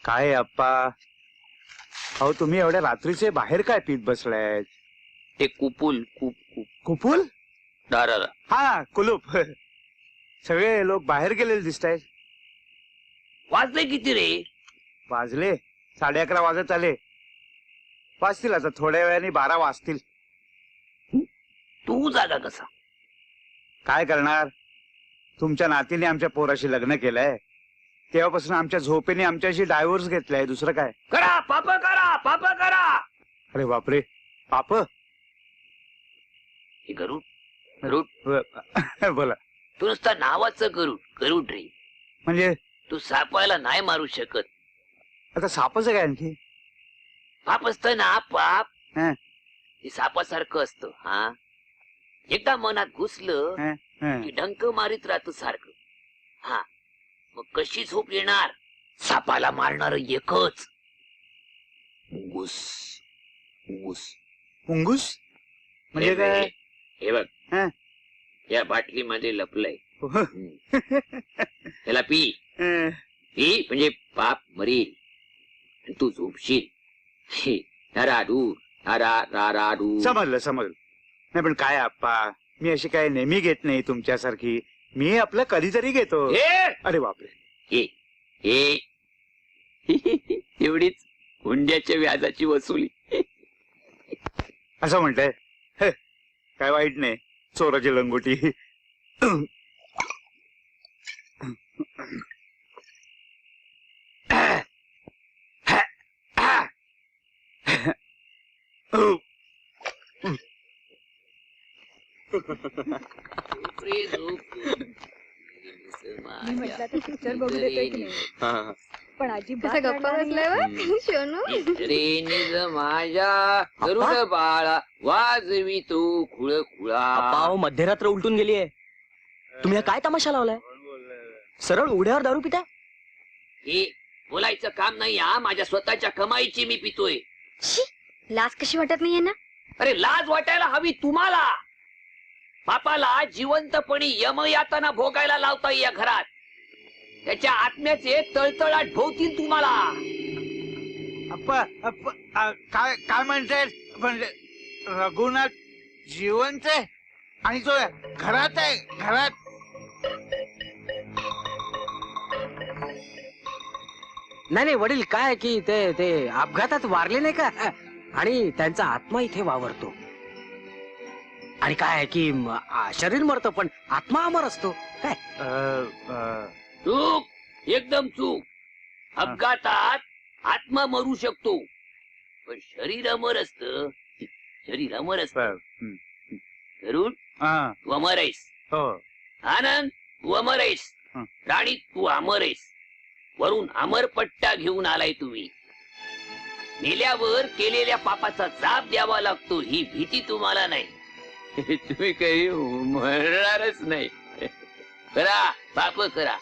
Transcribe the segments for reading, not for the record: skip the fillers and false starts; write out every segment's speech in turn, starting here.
काय अप्पा, अहो तुम्ही एवढ्या रात्रीचे बाहेर काय पीत बसलाय? ते कुपूल कुपूल? दाराला. हा कुलूप. सगळे लोक बाहेर गेलेले दिसत आहेत. वाजले किती रे? वाजले 11:30 वाजत आले. वाजतील आता थोड्या वेळाने 12 वाजतील. तू जागा कसा? काय करणार, तुमच्या नातीने आमच्या पोराशी लग्न केलंय, तेव्हापासून आमच्या झोपेने आमच्याशी डायव्होर्स घेतलाय. दुसरं काय? करा पाप करा, पाप करा. अरे बापरे, पाप? हे गरुड गरुड बोला. तू नुसता नावाचं गरुड रे. म्हणजे तू सापायला नाही मारू शकत. आता सापाचं काय आणखी? पाप असत ना, पाप हं. हे सापासारखं असतं. हा, एकदा मनात घुसलं की डंक मारीत राहत सारखं. हा, मग कशी झोप येणार? सापाला मारणार एकच, मुंगूस. मुंगूस मुंगूस म्हणजे काय? हे बघ, हं. या बाटलीमध्ये लपलंय. त्याला पी. पी म्हणजे पाप मरील आणि तू झोपशील. समजलं समजलं. नाही पण काय अप्पा, मी अशी काय नेहमी घेत नाही तुमच्यासारखी. मी आपलं कधीतरी घेतो. अरे बापरे. एवढीच हुंड्याच्या व्याजाची वसुली. असं म्हणताय? काय वाईट नाही, चोराची लंगोटी. मी म्हटलं तर पिक्चर बघू देतोय की नाही, पण अजिबात गप्पा बसल्यावर सोनू माझ्या गरुड बाळा वाजवी तू खुळ खुळा. मध्यरात्र उलटून गेलीये. तुम्ही काय तमाशा लावलाय? सरळ उड्यावर दारू पिताय? हे बोलायचं काम नाही. हा, माझ्या स्वतःच्या कमाईची मी पितोय. लाज कशी वाटत नाहीये ना? अरे लाज वाटायला हवी तुम्हाला. बापाला जिवंतपणी यमयातना भोगायला लावताय या घरात. त्याच्या आत्म्याचे तळतळाट भोवतील तुम्हाला. अप्पा काय काय म्हणताय? म्हणजे रघुनाथ जिवंत आहे आणि तो घरात आहे? घरात? नाही वडील, काय की ते अपघातात वारले नाही का, आणि त्यांचा आत्मा इथे वावरतो. आणि काय आहे की शरीर मरतं पण आत्मा अमर असतो. काय चूक, एकदम चूक. अपघातात आत्मा मरू शकतो पण शरीर अमर असत. शरीर अमर असत. गरुड तू अमर आहेस. आनंद तू अमर आहेस. राणी तू अमर आहेस. वरून अमर पट्टा घेऊन आलाय तुम्ही. मेल्यावर केलेल्या पापाचा जाब द्यावा लागतो ही भीती तुम्हाला नाही. तुम्ही काही मरणारच नाही. करा पाप करा.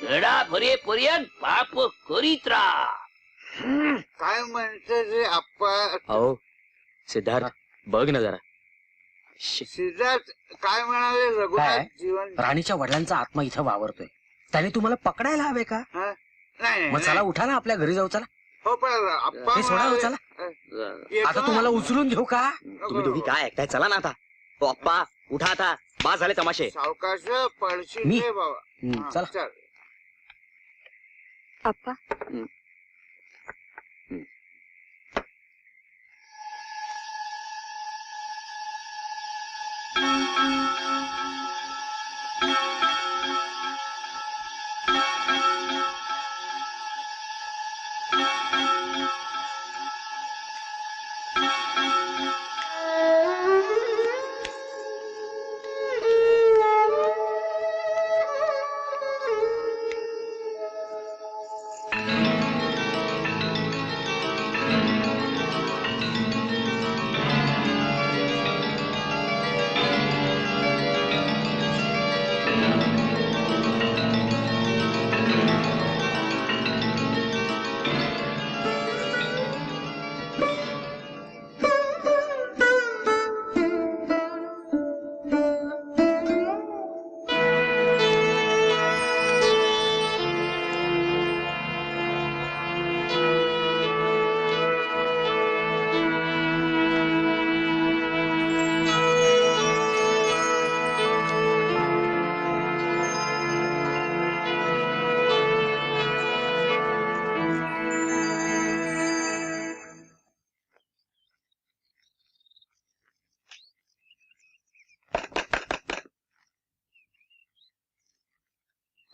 गडा भरेपर्यंत पाप करीत राहा. काय म्हणते रे अप्पा? हो सिद्धार्थ, बघ ना जरा. सिद्धार्थ काय म्हणाले? रघुनाथ जिवंत? राणीच्या वडिलांचा आत्मा इथं वावरतोय. त्याने तुम्हाला पकडायला हवे का? नाही मग चला उठा ना, आपल्या घरी जाऊ. चला हो पण अप्पा हे सोडा. हो चला, आता तुम्हाला उचलून घेऊ का? तुम्ही दोघी काय ऐकताय? चला ना आता. हो अप्पा उठा आता, बास झाले तमाशे. सावकाश पडशील मी? रे बाबा. चला. चल. अप्पा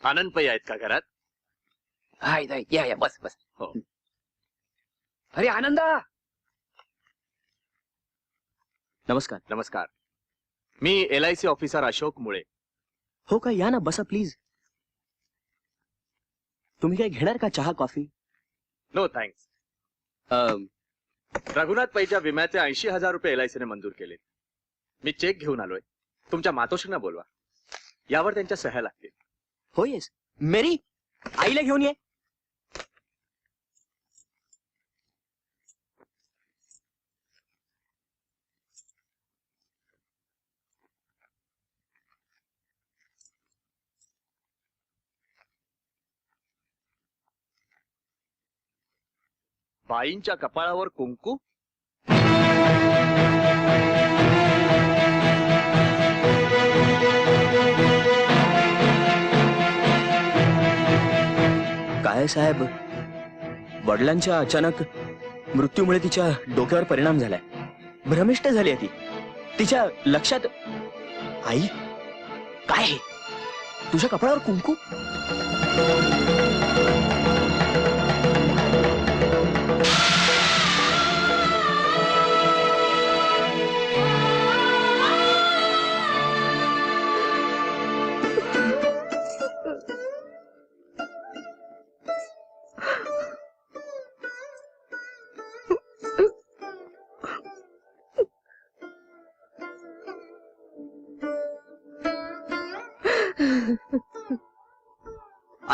आनंद पै आहेत का घरात? हा इथं आहे. या या बस बस. हो. अरे आनंदा. नमस्कार. नमस्कार. मी LIC ऑफिसर अशोक मुळे. हो का, या ना, बसा प्लीज. तुम्ही काय घेणार का, चहा कॉफी? No thanks. रघुनाथ पैच्या विम्याचे 80,000 रुपये LIC ने मंजूर केले. मी चेक घेऊन आलोय. तुमच्या मातोश्रींना बोलवा, यावर त्यांच्या सह्या लागतील. हो येस. मेरी, आईला घेऊन ये. बाईंच्या कपाळावर कुंकू. काय साहेब, वडिलांच्या अचानक मृत्यूमुळे तिच्या डोक्यावर परिणाम झालाय. भ्रमिष्ट झाली आहे ती. तिच्या लक्षात. आई, काय हे? तुझ्या कपाळावर कुंकू?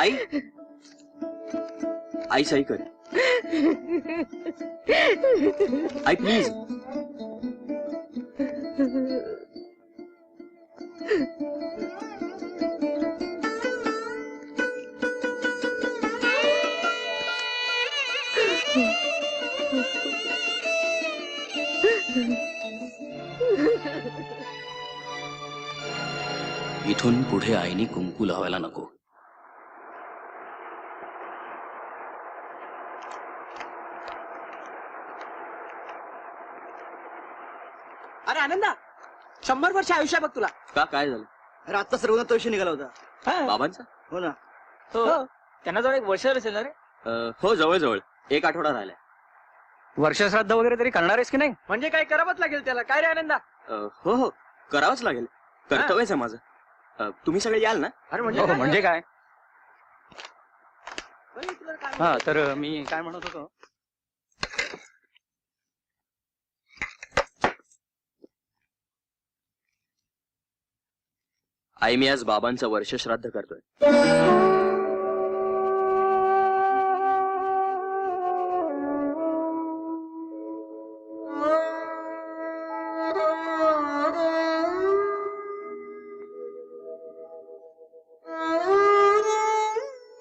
आई, आई सही कर. आई प्लीज. इथून पुढे आईने कुंकू लावायला नको. अरे आनंदा, 100 वर्ष आयुष्य बघ तुला. का, काय झालं? अरे आता सर्वनाथ विषय निघाला होता. बाबांचा? हो ना. हो, त्यांना जवळ 1 वर्ष असेल ना रे. हो, जवळ जवळ 1 आठवडा राहिलाय. वर्षश्राद्ध वगैरे तरी करणार आहेस की नाही? म्हणजे काय करावंच लागेल त्याला. काय रे आनंदा? हो हो, करावंच लागेल. कर्तव्यच आहे माझं. तुम्ही सगळे याल ना? अरे म्हणजे काय? हा, तर मी काय म्हणत होतो, आई, मी आज बाबांचं वर्षश्राद्ध करतोय.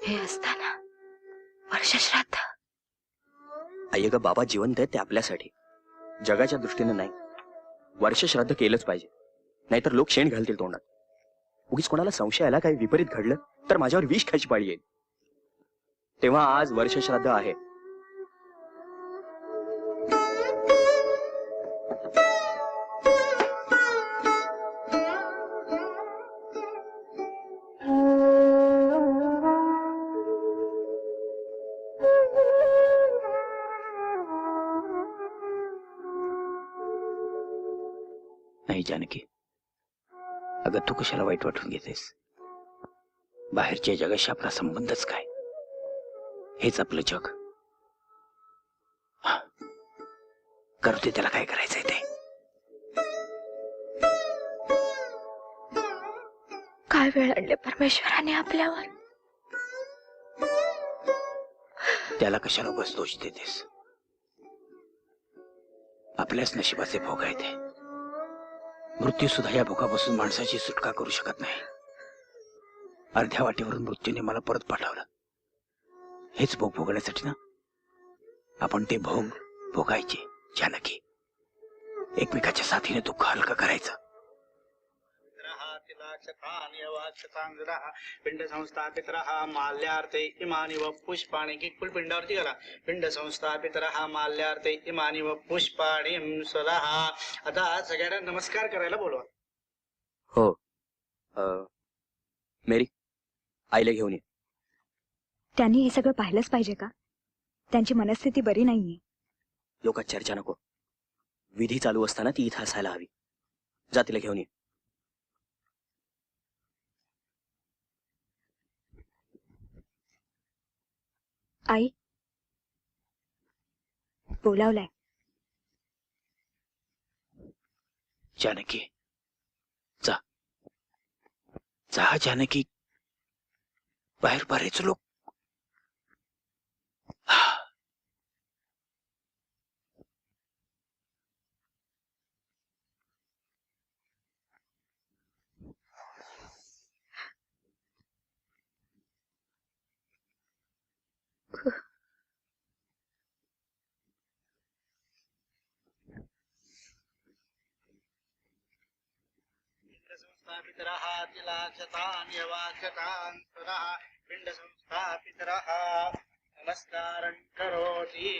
हे असताना वर्षश्राद्ध. आई, अगं बाबा जिवंत आहेत ते आपल्यासाठी, जगाच्या दृष्टीने नाही. वर्षश्राद्ध केलंच पाहिजे, नाहीतर लोक शेण घालतील तोंडात. उगीच कोणाला संशय आला, काही विपरीत घडलं तर माझ्यावर विष खायची पाळी येईल. तेव्हा आज वर्षश्राद्ध आहे. नाही जानकी, अगं तू कशाला वाईट वाटून घेतेस? बाहेरच्या जगाशी आपला संबंधच काय? हेच आपलं जग. करू दे त्याला काय करायचंय ते. काय वेळ आणले परमेश्वराने आपल्यावर. त्याला कशाला उगाच दोष देतेस? आपल्याच नशिबाचे भोग आहे ते. मृत्यू सुद्धा या भोगापासून माणसाची सुटका करू शकत नाही. अर्ध्या वाटेवरून मृत्यूने मला परत पाठवलं. हेच भोग भोगण्यासाठी ना आपण ते भोग भोगायचे जानकी. एकमेकाच्या साथीने दुःख हलकं करायचं. पिंड संस्थापितरः माल्यार्थे इमानि व पुष्पाणि. किटपुल पिंडावरती घाला. पिंड संस्थापितरः माल्यार्थे इमानि व पुष्पाणि स्वतः. आता सगळ्यांना नमस्कार करायला बोलवा. हो. मेरी, आईला घेऊन ये. त्यांनी हे सगळं पाहिलंच पाहिजे का? त्यांची मनस्थिती बरी नाहीये. लोकात चर्चा नको. विधी चालू असताना ती इथं असायला हवी. जा तिला घेऊन ये. आई बोलावलाय. जानकी जा जा जानकी. बाहेर बरेच लोक. संस्थापितरः तिलाक्षतान्यवाक्षतान्तरः पिण्ड संस्थापितरः नमस्कारं करोति.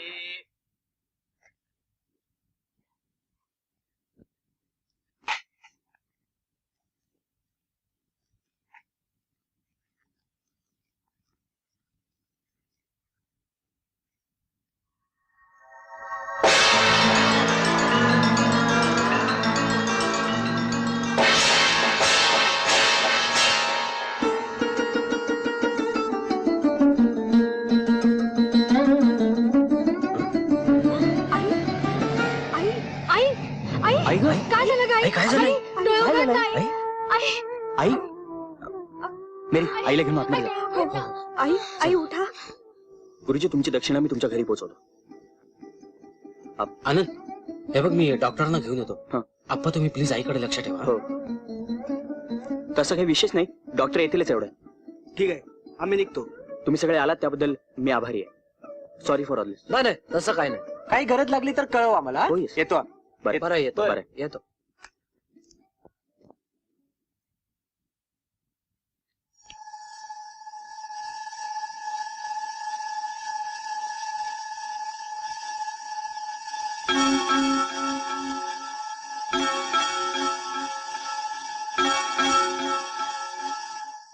आई ग काय झालं ग आई? काय झालं? आई, डोळे काय उघड झालं? ना, आई. आई आई. आई मेरी आईला घेऊन आतमध्ये जा. हो. आई आई उठा. गुरुजी तुमची दक्षिणा मी तुमच्या घरी पोहोचवतो. आनंद हे बघ मी डॉक्टरांना घेऊन येतो. हं. आप्पा तुम्ही प्लीज आईकडे लक्ष ठेवा. हो तसं काही विशेष नाही. डॉक्टर येतीलच एवढं. ठीक आहे, आम्ही निघतो. तुम्ही सगळे आलात त्याबद्दल मी आभारी आहे. सॉरी फॉर ऑल दिस. नाही नाही तसं काय नाही. काही गरज लागली तर कळव आम्हाला. हो येस. येतो. बरं बरं येतो बरं. येतो.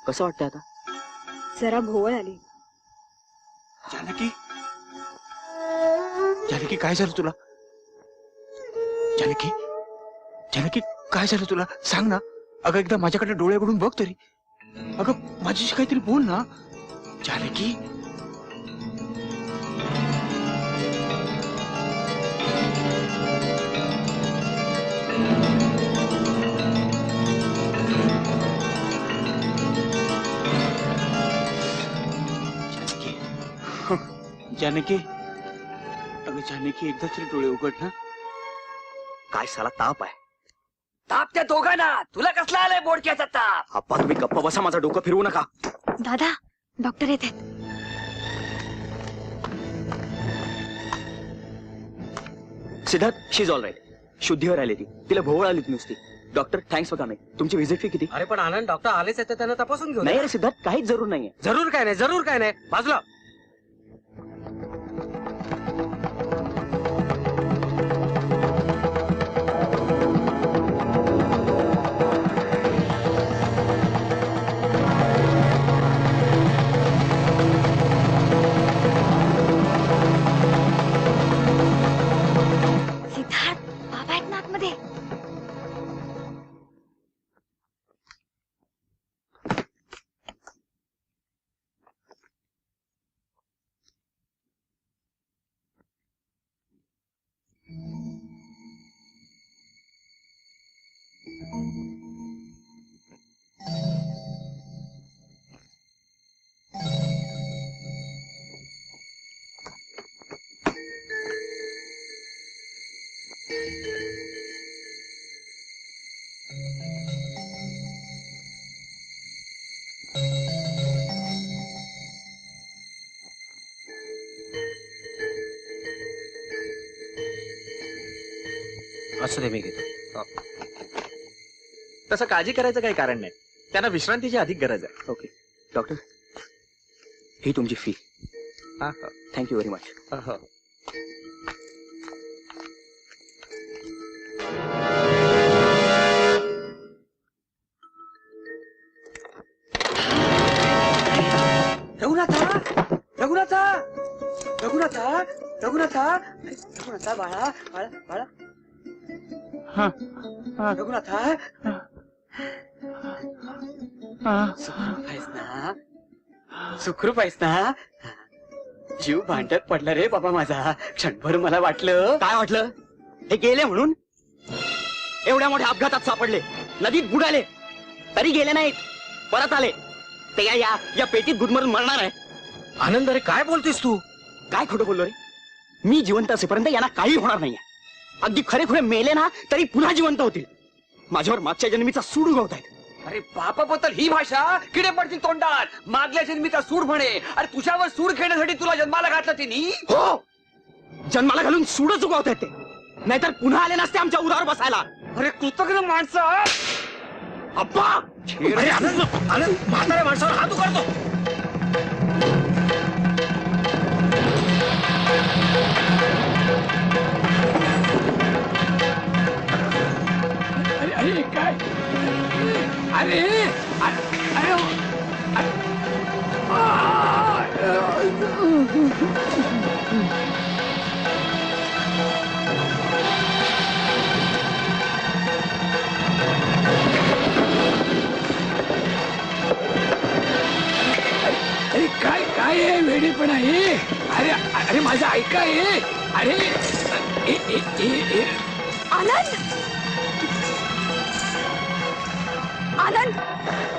कसं वाटतंय आता? जरा भोवळ आली. जानकी जानकी काय झालं तुला? जानकी जानकी काय झालं तुला? सांग ना. अगं एकदा माझ्याकडे डोळे उघडून बघ तरी. अगं माझ्याशी काहीतरी बोल ना जानकी. जानकी अगं जानकी एकदा तरी डोळे उघड ना. काय साला ताप आहे. ताप त्या दोघांना. तुला कसला आलाय बोडक्याचा ताप? आप्पा तुम्ही गप्पा बसा. माझं डोकं फिरवू नका. दादा डॉक्टर येत आहेत. सिद्धार्थ शी इज ऑल राईट. शुद्धीवर आली ती. तिला भोवळ आली नुसती. Doctor thanks for coming. तुमची व्हिजिट फी किती? अरे पण आनंद डॉक्टर आलेच आहेत त्यांना तपासून घेऊ. नाही रे सिद्धार्थ काहीच जरूर नाहीये. जरूर काय नाही जरूर काय नाही. बाजूला. सिद्धार्थ बाबा आहेत ना आतमध्ये. असं ते मी घेतो. तसं काळजी करायचं काही कारण नाही. त्यांना विश्रांतीची अधिक गरज आहे. ओके डॉक्टर ही तुमची फी. हा थँक्यू व्हेरी मच. हा. रघुनाथा रघुनाथा बाळा बाळा बाळा रघुनाथा सुखरूप आहेस ना सुखरूप आहेस ना जीव भांड्यात पडला रे बाबा माझा क्षणभर मला वाटलं काय वाटलं हे गेले म्हणून एवढ्या मोठ्या अपघातात सापडले नदीत बुडाले तरी गेले नाहीत परत आले ते या पेटीत गुदमरून मरणार आहे. आनंद अरे काय बोलतेस तू? काय खोटं बोललो रे मी जिवंत असेपर्यंत यांना काही होणार नाहीये. अगदी खरे खुरे मेले ना तरी पुन्हा जिवंत होतील. माझ्यावर मागच्या जन्मीचा सूड उगवतायत. अरे बापाबद्दल ही भाषा किडे पडतील तोंडात. मागल्या जन्मीचा सूड म्हणे. अरे तुझ्यावर सूड खेळण्यासाठी तुला जन्माला घातलं तिने. हो जन्माला घालून सूडच उगवतायत ते नाहीतर पुन्हा आले नसते आमच्या उरावर बसायला. अरे कृतज्ञ माणसं. अप्पा अरे आनंद आनंद म्हाताऱ्या माणसावर हात उघडतो. अरे अरे काय अरे अरे अरे काय काय आहे वेडेपणा हे. अरे अरे माझं ऐका हे. अरे आनंद आनंद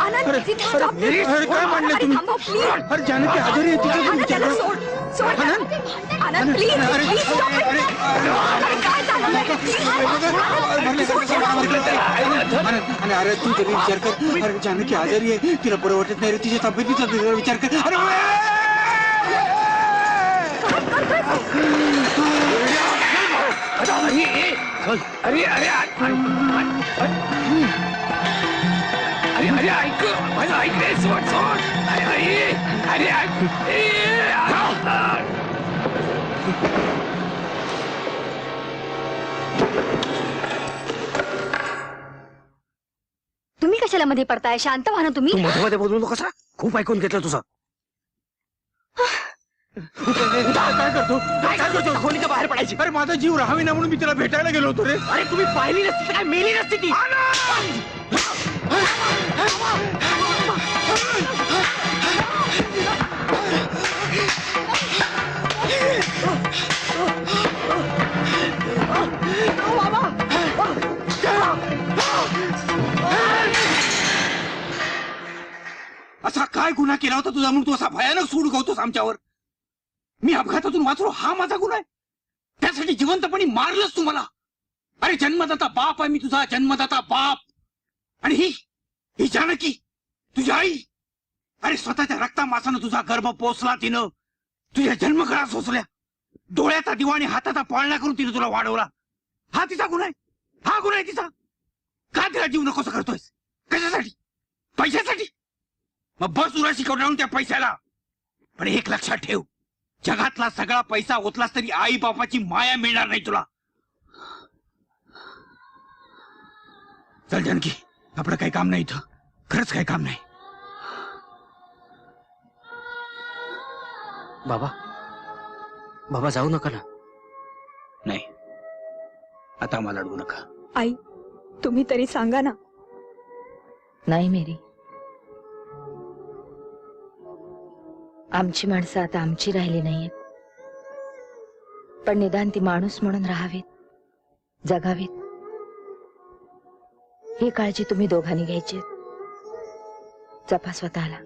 आनंद तिथे stop. अरे काय म्हणले अरे तुम्ही? थांबा, please. अरे जानकी आजारी आहे तिचा आनंद, विचार त्याला कर. सोड सोड आनंद प्लीज प्लीज stop it. अरे काय झालं अरे तू तरी विचार कर. अरे जानकी आजारी आहे तिला बरं वाटत नाही रे तिच्या तब्येतीचा विचार कर. अरे अरे अरे अरे ऐक माझं ऐक रे. सोड सोड. अरे अरे तुम्ही कशाला मध्ये पडताय? शांत व्हा ना तुम्ही. तू मध्ये मध्ये बोलू नको कसा. खूप ऐकून घेतलं तुझं. काय करतो खोलीच्या बाहेर पडायची. अरे माझा जीव राहावी ना म्हणून मी तिला भेटायला गेलो होतो रे. अरे तुम्ही पाहिली नसती तर काय मेली नसती ती. असा काय गुन्हा केला होता तुझा म्हणून तू असा भयानक सूड उगवतोस आमच्यावर. मी अपघातातून वाचलो हा माझा गुन्हा आहे. त्यासाठी जिवंतपणी मारलंच तू मला. अरे जन्मदाता बाप आहे मी तुझा जन्मदाता बाप. आणि ही जानकी तुझी आई. अरे स्वतःच्या रक्तामासानं तुझा गर्भ पोचला तिनं. तुझ्या जन्मकळा सोसल्या. डोळ्याचा दिवा आणि हाताचा पाळणा करून तिने तुला वाढवला. हा तिचा गुन्हा आहे. हा गुन्हा आहे तिचा. का तिला जीव नकोस करतोयस? कशासाठी? पैशासाठी? मग बस तुला शिकवणार त्या पैशाला. पण एक लक्षात ठेव जगातला सगळा पैसा ओतलास तरी आई बापाची माया मिळणार नाही तुला. चल जानकी आपलं काही काम नाही इथं. खरंच काही काम नाही. बाबा बाबा जाऊ नका ना. नाही आता आम्हाला अडवू नका. आई तुम्ही तरी सांगा ना. नाही मेरी आमची माणसं आता आमची राहिली नाहीयेत. पण निदान ती माणूस म्हणून राहावीत जगावीत ही काळजी तुम्ही दोघांनी घ्यायची. जपा स्वतःला.